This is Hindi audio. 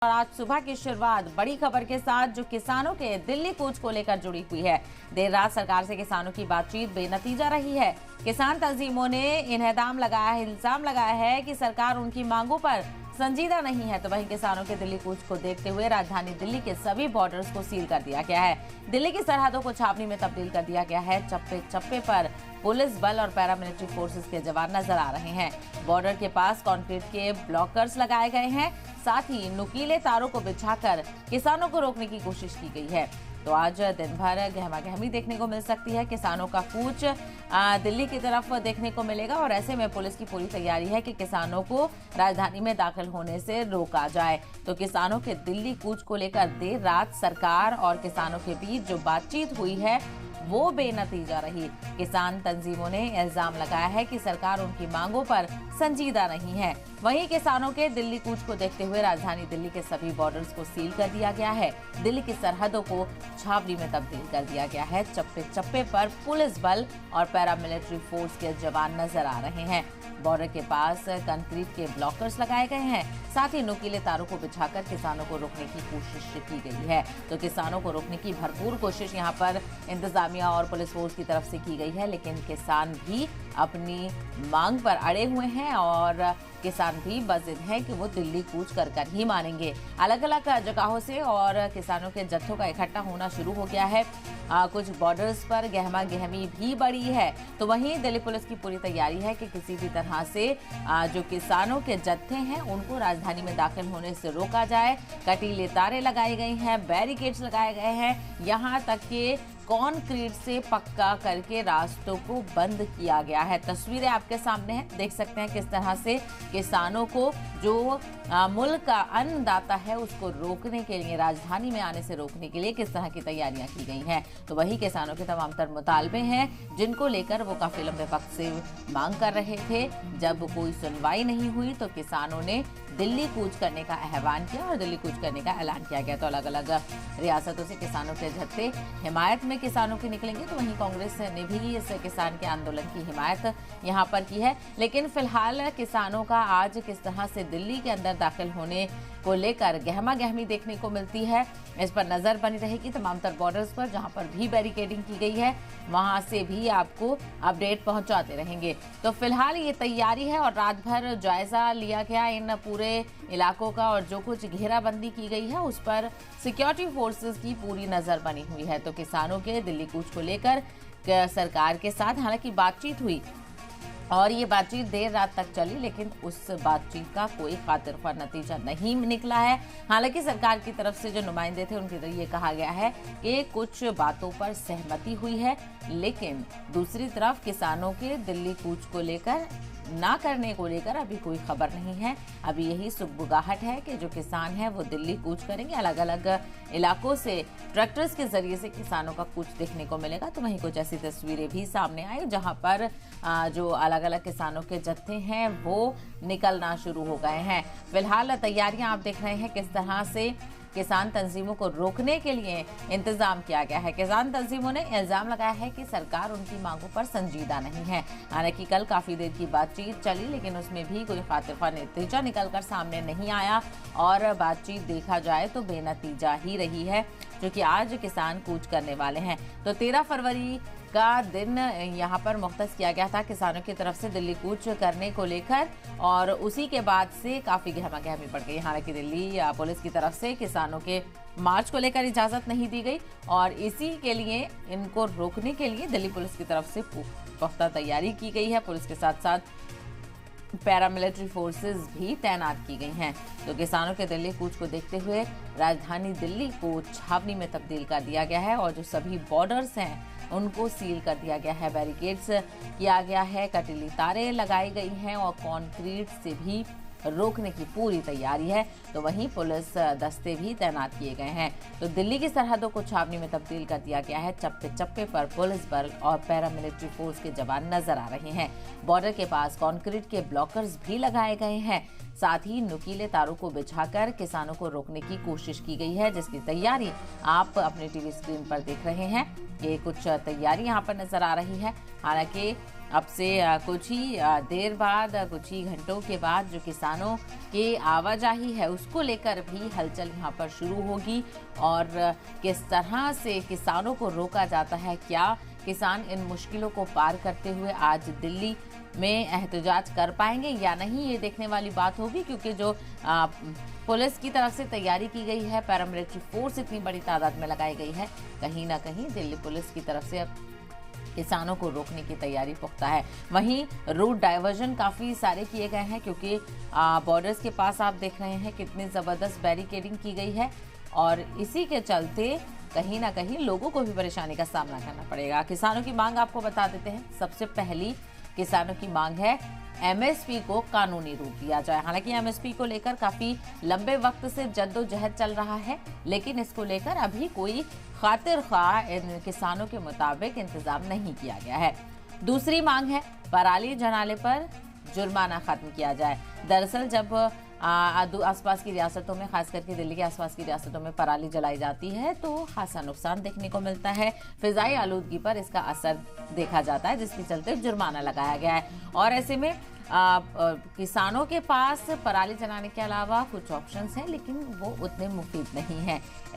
और आज सुबह की शुरुआत बड़ी खबर के साथ जो किसानों के दिल्ली कूच को लेकर जुड़ी हुई है। देर रात सरकार से किसानों की बातचीत बेनतीजा रही है। किसान तंजीमों ने इल्जाम लगाया है कि सरकार उनकी मांगों पर संजीदा नहीं है। तो वहीं किसानों के दिल्ली कूच को देखते हुए राजधानी दिल्ली के सभी बॉर्डर्स को सील कर दिया गया है। दिल्ली की सरहदों को छावनी में तब्दील कर दिया गया है। चप्पे चप्पे पर पुलिस बल और पैरामिलिट्री फोर्सेस के जवान नजर आ रहे हैं। बॉर्डर के पास कंक्रीट के ब्लॉकर्स लगाए गए हैं। साथ ही नुकीले तारों को बिछाकर किसानों को रोकने की कोशिश की गई है। तो आज दिन भर गहमागहमी देखने को मिल सकती है। किसानों का कूच दिल्ली की तरफ देखने को मिलेगा और ऐसे में पुलिस की पूरी तैयारी है कि किसानों को राजधानी में दाखिल होने से रोका जाए। तो किसानों के दिल्ली कूच को लेकर देर रात सरकार और किसानों के बीच जो बातचीत हुई है वो बेनतीजा रही। किसान तंजीमों ने इल्जाम लगाया है कि सरकार उनकी मांगों पर संजीदा नहीं है। वहीं किसानों के दिल्ली कूच को देखते हुए राजधानी दिल्ली के सभी बॉर्डर्स को सील कर दिया गया है। दिल्ली की सरहदों को छावनी में तब्दील कर दिया गया है। चप्पे चप्पे पर पुलिस बल और पैरामिलिट्री फोर्स के जवान नजर आ रहे हैं। बॉर्डर के पास कंक्रीट के ब्लॉकर्स लगाए गए हैं। साथ ही नुकीले तारों को बिछाकर किसानों को रोकने की कोशिश की गई है। तो किसानों को रोकने की भरपूर कोशिश यहां पर इंतजामिया और पुलिस फोर्स की तरफ से की गई है। लेकिन किसान भी अपनी मांग पर अड़े हुए हैं और किसान भी बजिद हैं कि वो दिल्ली कूच कर ही मानेंगे। अलग अलग जगहों से और किसानों के जत्थों का इकट्ठा होना शुरू हो गया है। कुछ बॉर्डर्स पर गहमागहमी भी बढ़ी है। तो वहीं दिल्ली पुलिस की पूरी तैयारी है कि किसी भी तरह से जो किसानों के जत्थे हैं उनको राजधानी में दाखिल होने से रोका जाए। कटीले तारे लगाई गई हैं, बैरिकेड्स लगाए गए हैं, यहाँ तक कि कंक्रीट से पक्का करके रास्तों को बंद किया गया है। तस्वीरें आपके सामने हैं, देख सकते हैं किस तरह से किसानों को जो मुल्क का अन्नदाता है उसको रोकने के लिए, राजधानी में आने से रोकने के लिए किस तरह की तैयारियां की गई हैं। तो वही किसानों के तमाम तर मुतालबे हैं जिनको लेकर वो काफी लंबे वक्त से मांग कर रहे थे। जब कोई सुनवाई नहीं हुई तो किसानों ने दिल्ली कूच करने का आह्वान किया और दिल्ली कूच करने का ऐलान किया गया। तो अलग अलग रियासतों से किसानों के जत्थे हिमायत में किसानों की निकलेंगे। तो वहीं कांग्रेस ने भी इस किसान के आंदोलन की हिमायत यहाँ पर की है। लेकिन फिलहाल किसानों का आज किस तरह से दिल्ली के अंदर दाखिल होने को लेकर गहमागहमी देखने को मिलती है, इस पर नजर बनी रहेगी तमाम तर बॉर्डर्स पर। जहां पर भी बैरिकेडिंग की गई है वहां से भी आपको अपडेट पहुंचाते रहेंगे। तो फिलहाल ये तैयारी है और रात भर जायजा लिया गया इन पूरे इलाकों का और जो कुछ घेराबंदी की गई है उस पर सिक्योरिटी फोर्सेस की पूरी नजर बनी हुई है। तो किसानों के दिल्ली कूच को लेकर सरकार के साथ हालांकि बातचीत हुई और ये बातचीत देर रात तक चली, लेकिन उस बातचीत का कोई खातिरख्वाह नतीजा नहीं निकला है। हालांकि सरकार की तरफ से जो नुमाइंदे थे उनके ये कहा गया है कि कुछ बातों पर सहमति हुई है, लेकिन दूसरी तरफ किसानों के दिल्ली कूच को लेकर ना करने को लेकर अभी कोई खबर नहीं है। अभी यही सुगबुगाहट है कि जो किसान हैं वो दिल्ली कूच करेंगे। अलग अलग इलाकों से ट्रैक्टर्स के जरिए से किसानों का कूच देखने को मिलेगा। तो वहीं कुछ ऐसी तस्वीरें भी सामने आई जहां पर जो अलग अलग किसानों के जत्थे हैं वो निकलना शुरू हो गए हैं। फिलहाल तैयारियां आप देख रहे हैं किस तरह से किसान तंजीमों को रोकने के लिए इंतजाम किया गया है। किसान तंजीमों ने इल्जाम लगाया है कि सरकार उनकी मांगों पर संजीदा नहीं है। हालांकि कल काफी देर की बातचीत चली, लेकिन उसमें भी कोई खातिरख्वाह नतीजा निकलकर सामने नहीं आया और बातचीत देखा जाए तो बेनतीजा ही रही है, क्योंकि आज किसान कूच करने वाले हैं। तो 13 फरवरी का दिन यहाँ पर मुख्तस किया गया था किसानों की तरफ से दिल्ली कूच करने को लेकर और उसी के बाद से काफी गहमागहमी बढ़ गई। हालांकि दिल्ली पुलिस की तरफ से किसानों के मार्च को लेकर इजाजत नहीं दी गई और इसी के लिए इनको रोकने के लिए दिल्ली पुलिस की तरफ से पुख्ता तैयारी की गई है। पुलिस के साथ साथ पैरामिलिट्री फोर्सेस भी तैनात की गई हैं। तो किसानों के दिल्ली कूच को देखते हुए राजधानी दिल्ली को छावनी में तब्दील कर दिया गया है और जो सभी बॉर्डर्स हैं उनको सील कर दिया गया है। बैरिकेड्स किया गया है, कटीली तारें लगाई गई हैं और कंक्रीट से भी रोकने की पूरी तैयारी है। तो वहीं पुलिस दस्ते भी तैनात किए गए हैं। तो दिल्ली की सरहदों को छावनी में तब्दील कर दिया गया है। चप्पे चप्पे पर पुलिस बल और पैरामिलिट्री फोर्स के जवान नजर आ रहे हैं। बॉर्डर के पास कंक्रीट के ब्लॉकर्स भी लगाए गए हैं। साथ ही नुकीले तारों को बिछाकर किसानों को रोकने की कोशिश की गई है, जिसकी तैयारी आप अपने टीवी स्क्रीन पर देख रहे हैं। ये कुछ तैयारी यहाँ पर नजर आ रही है। हालांकि अब से कुछ ही देर बाद, कुछ ही घंटों के बाद जो किसानों की आवाजाही है उसको लेकर भी हलचल यहाँ पर शुरू होगी। और किस तरह से किसानों को रोका जाता है, क्या किसान इन मुश्किलों को पार करते हुए आज दिल्ली में एहतजाज कर पाएंगे या नहीं, ये देखने वाली बात होगी। क्योंकि जो पुलिस की तरफ से तैयारी की गई है, पैरामिलिट्री फोर्स इतनी बड़ी तादाद में लगाई गई है, कहीं ना कहीं दिल्ली पुलिस की तरफ से अब किसानों को रोकने की तैयारी पुख्ता है। वहीं रूट डाइवर्जन काफी सारे किए गए हैं, क्योंकि बॉर्डर्स के पास आप देख रहे हैं कितनी जबरदस्त बैरिकेडिंग की गई है और इसी के चलते कहीं ना कहीं लोगों को भी परेशानी का सामना करना पड़ेगा। किसानों की मांग आपको बता देते हैं। सबसे पहली किसानों की मांग है एमएसपी को कानूनी रूप दिया जाए। हालांकि एमएसपी को लेकर काफी लंबे वक्त से जद्दोजहद चल रहा है, लेकिन इसको लेकर अभी कोई खातिर ख्वाह इन किसानों के मुताबिक इंतजाम नहीं किया गया है। दूसरी मांग है पराली जलाने पर जुर्माना खत्म किया जाए। दरअसल जब आसपास की रियासतों में, खास करके दिल्ली के आसपास की रियासतों में पराली जलाई जाती है तो खासा नुकसान देखने को मिलता है। फिजाई आलूदगी पर इसका असर देखा जाता है, जिसके चलते जुर्माना लगाया गया है। और ऐसे में किसानों के पास पराली जलाने के अलावा कुछ ऑप्शंस हैं, लेकिन वो उतने मुफीद नहीं है।